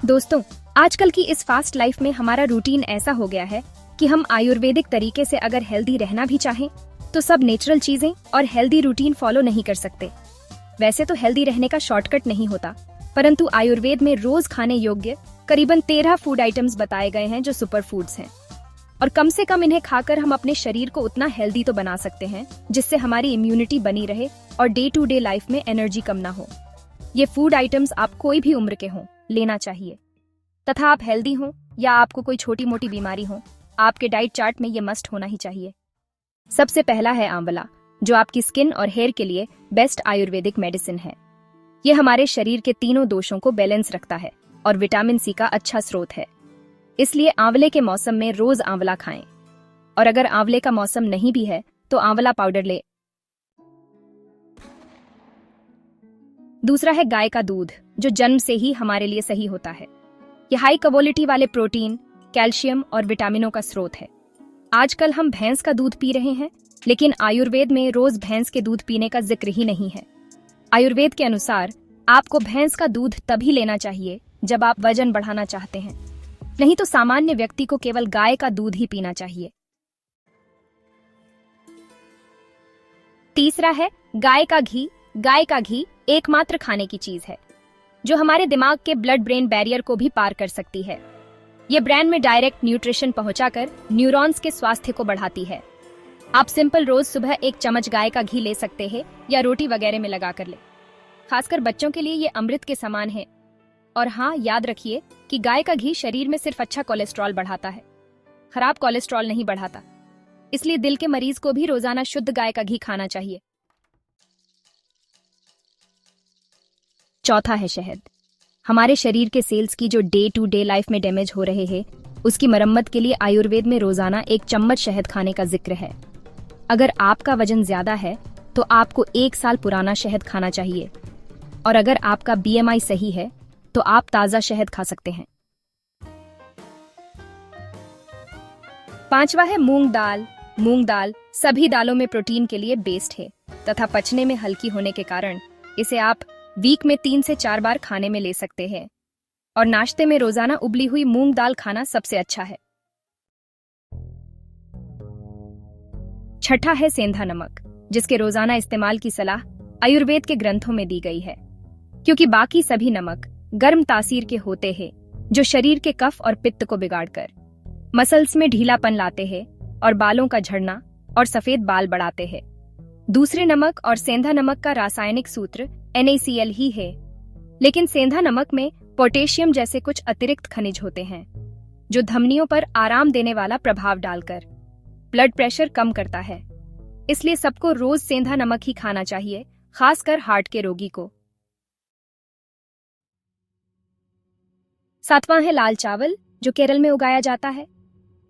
दोस्तों, आजकल की इस फास्ट लाइफ में हमारा रूटीन ऐसा हो गया है कि हम आयुर्वेदिक तरीके से अगर हेल्दी रहना भी चाहें तो सब नेचुरल चीजें और हेल्दी रूटीन फॉलो नहीं कर सकते। वैसे तो हेल्दी रहने का शॉर्टकट नहीं होता, परंतु आयुर्वेद में रोज खाने योग्य करीबन 13 फूड आइटम्स बताए गए हैं जो सुपर फूड्स हैं, और कम से कम इन्हें खाकर हम अपने शरीर को उतना हेल्दी तो बना सकते हैं जिससे हमारी इम्यूनिटी बनी रहे और डे टू डे लाइफ में एनर्जी कम ना हो। ये फूड आइटम्स आप कोई भी उम्र के हों लेना चाहिए, तथा आप हेल्दी हों या आपको कोई छोटी मोटी बीमारी हो, आपके डाइट चार्ट में ये मस्ट होना ही चाहिए। सबसे पहला है आंवला, जो आपकी स्किन और हेयर के लिए बेस्ट आयुर्वेदिक मेडिसिन है। ये हमारे शरीर के तीनों दोषों को बैलेंस रखता है और विटामिन सी का अच्छा स्रोत है। इसलिए आंवले के मौसम में रोज आंवला खाएं, और अगर आंवले का मौसम नहीं भी है तो आंवला पाउडर ले। दूसरा है गाय का दूध, जो जन्म से ही हमारे लिए सही होता है। यह हाई क्वालिटी वाले प्रोटीन, कैल्शियम और विटामिनों का स्रोत है। आजकल हम भैंस का दूध पी रहे हैं, लेकिन आयुर्वेद में रोज भैंस के दूध पीने का जिक्र ही नहीं है। आयुर्वेद के अनुसार आपको भैंस का दूध तभी लेना चाहिए जब आप वजन बढ़ाना चाहते हैं, नहीं तो सामान्य व्यक्ति को केवल गाय का दूध ही पीना चाहिए। तीसरा है गाय का घी। गाय का घी एकमात्र खाने की चीज है जो हमारे दिमाग के ब्लड ब्रेन बैरियर को भी पार कर सकती है। ये ब्रेन में डायरेक्ट न्यूट्रिशन पहुंचाकर न्यूरॉन्स के स्वास्थ्य को बढ़ाती है। आप सिंपल रोज सुबह 1 चम्मच गाय का घी ले सकते हैं या रोटी वगैरह में लगाकर ले। खासकर बच्चों के लिए ये अमृत के समान है। और हाँ, याद रखिए कि गाय का घी शरीर में सिर्फ अच्छा कोलेस्ट्रॉल बढ़ाता है, खराब कोलेस्ट्रॉल नहीं बढ़ाता। इसलिए दिल के मरीज को भी रोजाना शुद्ध गाय का घी खाना चाहिए। चौथा है शहद। हमारे शरीर के सेल्स की जो डे टू डे लाइफ में डैमेज हो रहे हैं, उसकी मरम्मत के लिए आयुर्वेद में रोजाना 1 चम्मच शहद खाने का जिक्र है। अगर आपका वजन ज्यादा है तो आपको 1 साल पुराना शहद खाना चाहिए, और अगर आपका BMI सही है तो आप ताजा शहद खा सकते हैं। पांचवा है मूंग दाल। मूंग दाल सभी दालों में प्रोटीन के लिए बेस्ट है तथा पचने में हल्की होने के कारण इसे आप वीक में 3 से 4 बार खाने में ले सकते हैं, और नाश्ते में रोजाना उबली हुई मूंग दाल खाना सबसे अच्छा है। छठा है सेंधा नमक, जिसके रोजाना इस्तेमाल की सलाह आयुर्वेद के ग्रंथों में दी गई है, क्योंकि बाकी सभी नमक गर्म तासीर के होते हैं जो शरीर के कफ और पित्त को बिगाड़कर मसल्स में ढीलापन लाते हैं और बालों का झड़ना और सफेद बाल बढ़ाते हैं। दूसरे नमक और सेंधा नमक का रासायनिक सूत्र NaCl ही है, लेकिन सेंधा नमक में पोटेशियम जैसे कुछ अतिरिक्त खनिज होते हैं जो धमनियों पर आराम देने वाला प्रभाव डालकर ब्लड प्रेशर कम करता है। इसलिए सबको रोज सेंधा नमक ही खाना चाहिए, खासकर हार्ट के रोगी को। सातवां है लाल चावल, जो केरल में उगाया जाता है।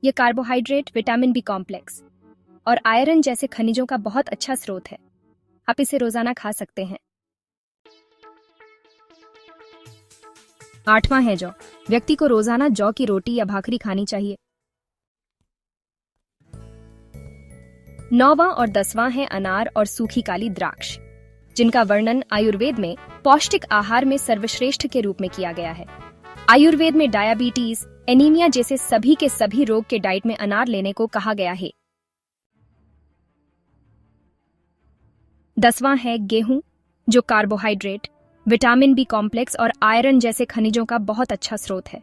यह कार्बोहाइड्रेट, विटामिन B कॉम्प्लेक्स और आयरन जैसे खनिजों का बहुत अच्छा स्रोत है। आप इसे रोजाना खा सकते हैं। आठवां है जौ। व्यक्ति को रोजाना जौ की रोटी या भाकरी खानी चाहिए। 9वां और 10वां है अनार और सूखी काली द्राक्ष, जिनका वर्णन आयुर्वेद में पौष्टिक आहार में सर्वश्रेष्ठ के रूप में किया गया है। आयुर्वेद में डायबिटीज, एनीमिया जैसे सभी के सभी रोग के डाइट में अनार लेने को कहा गया है। 10वां है गेहूं, जो कार्बोहाइड्रेट, विटामिन B कॉम्प्लेक्स और आयरन जैसे खनिजों का बहुत अच्छा स्रोत है।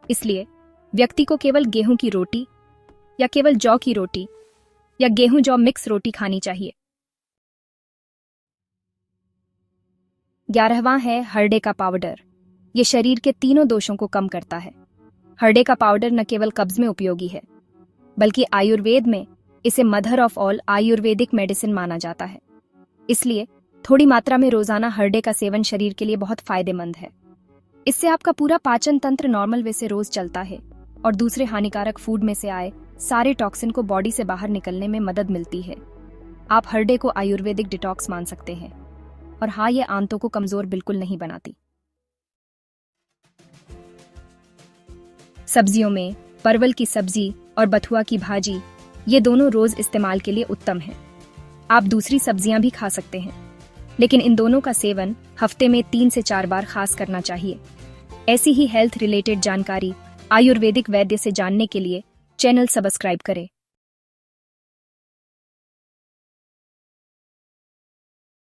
इसलिए व्यक्ति को केवल गेहूं की रोटी या केवल जौ की रोटी या गेहूं जौ मिक्स रोटी खानी चाहिए। 11वां है हरड़े का पाउडर। ये शरीर के तीनों दोषों को कम करता है। हरड़े का पाउडर न केवल कब्ज में उपयोगी है, बल्कि आयुर्वेद में इसे mother of all Ayurvedic medicine माना जाता है। इसलिए थोड़ी मात्रा में रोजाना हरड़े का सेवन शरीर के लिए बहुत फायदेमंद है। इससे आपका पूरा पाचन तंत्र नॉर्मल वे से रोज चलता है और दूसरे हानिकारक फूड में से आए सारे टॉक्सिन को बॉडी से बाहर निकलने में मदद मिलती है। आप हरड़े को आयुर्वेदिक डिटॉक्स मान सकते हैं, और हाँ, ये आंतों को कमजोर बिल्कुल नहीं बनाती। सब्जियों में परवल की सब्जी और बथुआ की भाजी, ये दोनों रोज इस्तेमाल के लिए उत्तम हैं। आप दूसरी सब्जियां भी खा सकते हैं, लेकिन इन दोनों का सेवन हफ्ते में 3 से 4 बार खास करना चाहिए। ऐसी ही हेल्थ रिलेटेड जानकारी आयुर्वेदिक वैद्य से जानने के लिए चैनल सब्सक्राइब करें।